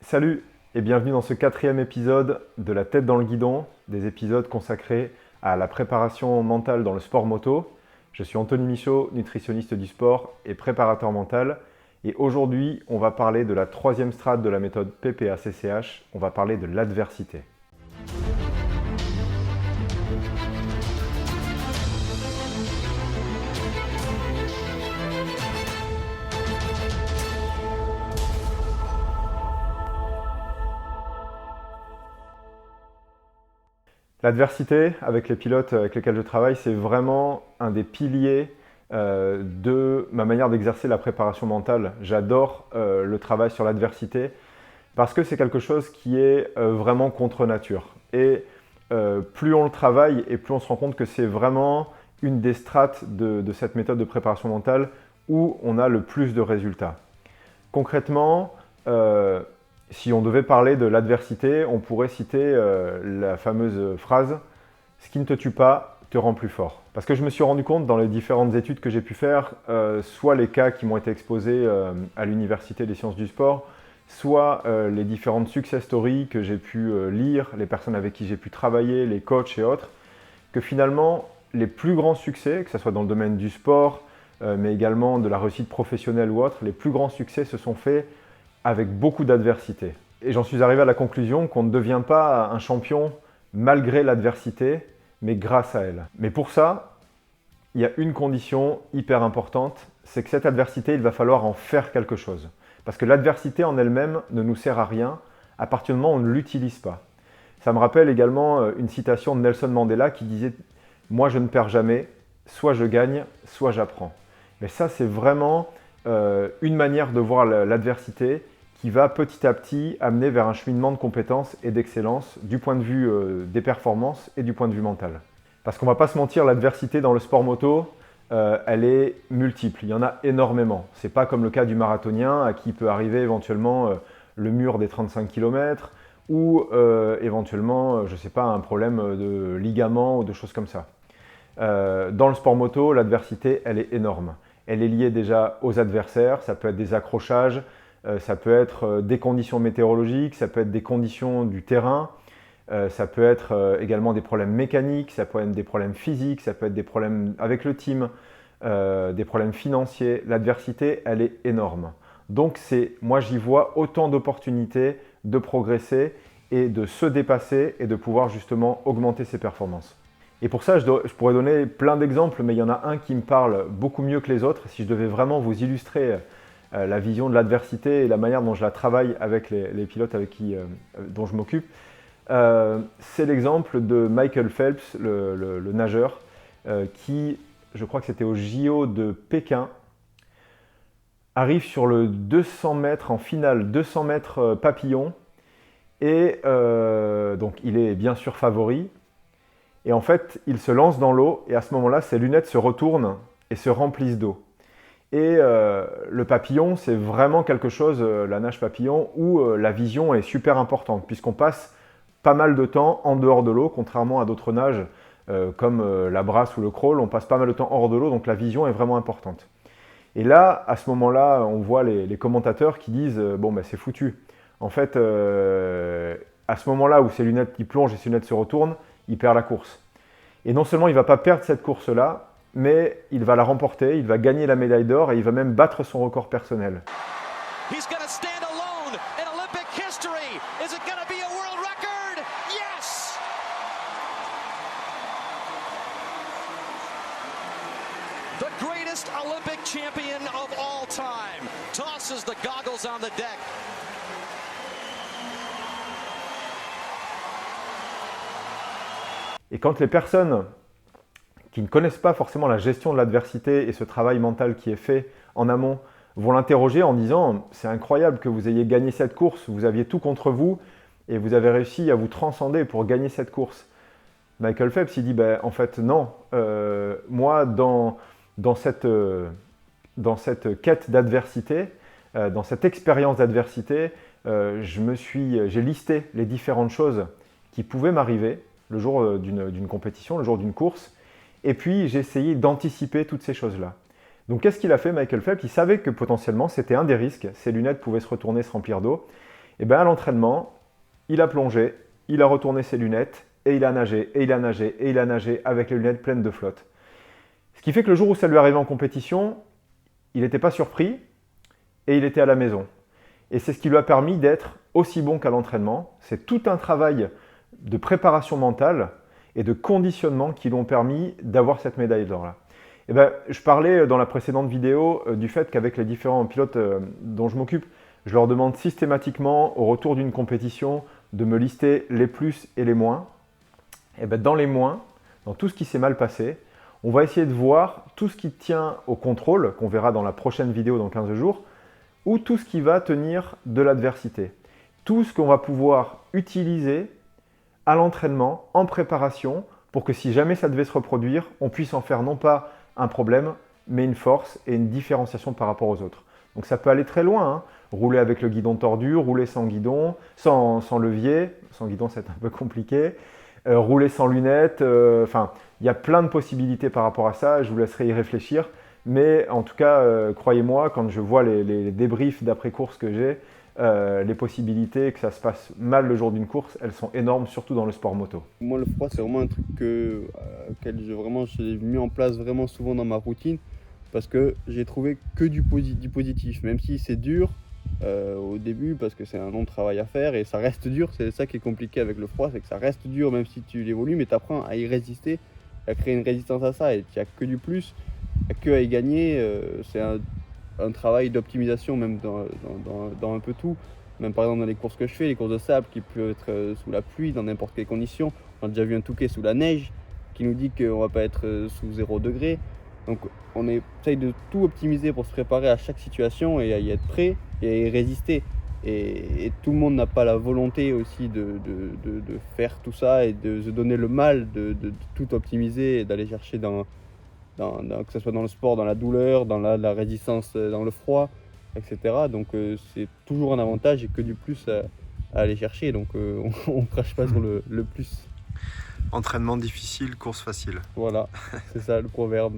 Salut et bienvenue dans ce 4e épisode de La tête dans le guidon, des épisodes consacrés à la préparation mentale dans le sport moto. Je suis Anthony Michaud, nutritionniste du sport et préparateur mental. Et aujourd'hui, on va parler de la 3e strate de la méthode PPA-CCH, on va parler de l'adversité. L'adversité, avec les pilotes avec lesquels je travaille, c'est vraiment un des piliers de ma manière d'exercer la préparation mentale. J'adore le travail sur l'adversité parce que c'est quelque chose qui est vraiment contre nature. Et plus on le travaille et plus on se rend compte que c'est vraiment une des strates de cette méthode de préparation mentale où on a le plus de résultats. Concrètement, si on devait parler de l'adversité, on pourrait citer la fameuse phrase « Ce qui ne te tue pas te rend plus fort ». Parce que je me suis rendu compte dans les différentes études que j'ai pu faire, soit les cas qui m'ont été exposés à l'Université des sciences du sport, soit les différentes success stories que j'ai pu lire, les personnes avec qui j'ai pu travailler, les coachs et autres, que finalement, les plus grands succès, que ce soit dans le domaine du sport, mais également de la réussite professionnelle ou autre, les plus grands succès se sont faits avec beaucoup d'adversité. Et j'en suis arrivé à la conclusion qu'on ne devient pas un champion malgré l'adversité, mais grâce à elle. Mais pour ça, il y a une condition hyper importante, c'est que cette adversité, il va falloir en faire quelque chose. Parce que l'adversité en elle-même ne nous sert à rien à partir du moment où on ne l'utilise pas. Ça me rappelle également une citation de Nelson Mandela qui disait « Moi, je ne perds jamais, soit je gagne, soit j'apprends ». Mais ça, c'est vraiment une manière de voir l'adversité qui va petit à petit amener vers un cheminement de compétences et d'excellence du point de vue des performances et du point de vue mental. Parce qu'on ne va pas se mentir, l'adversité dans le sport moto, elle est multiple, il y en a énormément. Ce n'est pas comme le cas du marathonien à qui peut arriver éventuellement le mur des 35 km ou éventuellement, je ne sais pas, un problème de ligament ou de choses comme ça. Dans le sport moto, l'adversité, elle est énorme. Elle est liée déjà aux adversaires, ça peut être des accrochages, ça peut être des conditions météorologiques, ça peut être des conditions du terrain, ça peut être également des problèmes mécaniques, ça peut être des problèmes physiques, ça peut être des problèmes avec le team, des problèmes financiers. L'adversité, elle est énorme. Donc moi j'y vois autant d'opportunités de progresser et de se dépasser et de pouvoir justement augmenter ses performances. Et pour ça, je pourrais donner plein d'exemples, mais il y en a un qui me parle beaucoup mieux que les autres. Si je devais vraiment vous illustrer la vision de l'adversité et la manière dont je la travaille avec les pilotes dont je m'occupe, c'est l'exemple de Michael Phelps, le nageur, qui, je crois que c'était au JO de Pékin, arrive sur le 200 mètres en finale, 200 mètres papillon, et donc il est bien sûr favori. Et en fait, il se lance dans l'eau et à ce moment-là, ses lunettes se retournent et se remplissent d'eau. Et le papillon, c'est vraiment quelque chose, la nage papillon, où la vision est super importante puisqu'on passe pas mal de temps en dehors de l'eau, contrairement à d'autres nages comme la brasse ou le crawl, on passe pas mal de temps hors de l'eau, donc la vision est vraiment importante. Et là, à ce moment-là, on voit les commentateurs qui disent bon, ben, c'est foutu. En fait, à ce moment-là où ses lunettes il plonge et ses lunettes se retournent, il perd la course. Et non seulement il ne va pas perdre cette course-là, mais il va la remporter, il va gagner la médaille d'or et il va même battre son record personnel. He's going to stand alone in Olympic history. Is it going to be a world record? Yes! The greatest Olympic champion of all time tosses the goggles on the deck. Et quand les personnes qui ne connaissent pas forcément la gestion de l'adversité et ce travail mental qui est fait en amont vont l'interroger en disant « C'est incroyable que vous ayez gagné cette course, vous aviez tout contre vous et vous avez réussi à vous transcender pour gagner cette course. » Michael Phelps, il dit « En fait, non. Moi, dans cette quête d'adversité, dans cette expérience d'adversité, j'ai listé les différentes choses qui pouvaient m'arriver le jour d'une compétition, le jour d'une course, et puis j'ai essayé d'anticiper toutes ces choses-là. Donc qu'est-ce qu'il a fait Michael Phelps? Il savait que potentiellement c'était un des risques, ses lunettes pouvaient se retourner, se remplir d'eau, Et bien à l'entraînement, il a plongé, il a retourné ses lunettes, et il a nagé, et il a nagé, et il a nagé avec les lunettes pleines de flotte. Ce qui fait que le jour où ça lui arrivait en compétition, il n'était pas surpris et il était à la maison. Et c'est ce qui lui a permis d'être aussi bon qu'à l'entraînement. C'est tout un travail de préparation mentale et de conditionnement qui l'ont permis d'avoir cette médaille d'or-là. Et ben, je parlais dans la précédente vidéo du fait qu'avec les différents pilotes dont je m'occupe, je leur demande systématiquement au retour d'une compétition de me lister les plus et les moins. Et ben, dans les moins, dans tout ce qui s'est mal passé, on va essayer de voir tout ce qui tient au contrôle, qu'on verra dans la prochaine vidéo dans 15 jours, ou tout ce qui va tenir de l'adversité. Tout ce qu'on va pouvoir utiliser à l'entraînement, en préparation, pour que si jamais ça devait se reproduire, on puisse en faire non pas un problème, mais une force et une différenciation par rapport aux autres. Donc ça peut aller très loin, hein. Rouler avec le guidon tordu, rouler sans guidon, sans levier, sans guidon c'est un peu compliqué, rouler sans lunettes, enfin il y a plein de possibilités par rapport à ça, je vous laisserai y réfléchir. Mais en tout cas, croyez-moi, quand je vois les débriefs d'après-course que j'ai, les possibilités que ça se passe mal le jour d'une course, elles sont énormes, surtout dans le sport moto. Moi, le froid, c'est vraiment un truc auquel j'ai mis en place vraiment souvent dans ma routine parce que j'ai trouvé que du positif, même si c'est dur au début parce que c'est un long travail à faire et ça reste dur. C'est ça qui est compliqué avec le froid, c'est que ça reste dur même si tu l'évolues, mais tu apprends à y résister, à créer une résistance à ça et tu n'as que du plus, que à y gagner. C'est un travail d'optimisation même dans un peu tout. Même par exemple dans les courses que je fais, les courses de sable qui peuvent être sous la pluie, dans n'importe quelles conditions. On a déjà vu un Touquet sous la neige qui nous dit qu'on ne va pas être sous 0 degré. Donc on essaye de tout optimiser pour se préparer à chaque situation et à y être prêt et à y résister. Et tout le monde n'a pas la volonté aussi de faire tout ça et de se donner le mal de tout optimiser et d'aller chercher que ce soit dans le sport, dans la douleur, dans la résistance dans le froid, etc. Donc c'est toujours un avantage et que du plus à aller chercher. Donc on ne crache pas sur le plus. Entraînement difficile, course facile. Voilà, c'est ça le proverbe.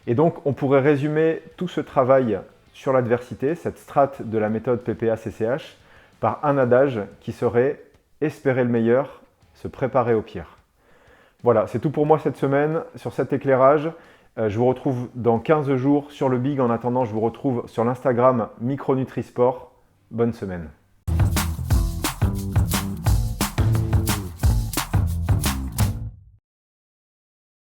Et donc on pourrait résumer tout ce travail sur l'adversité, cette strate de la méthode PPA-CCH, par un adage qui serait « espérer le meilleur, se préparer au pire ». Voilà, c'est tout pour moi cette semaine sur cet éclairage. Je vous retrouve dans 15 jours sur le Big. En attendant, je vous retrouve sur l'Instagram Micronutrisport. Bonne semaine.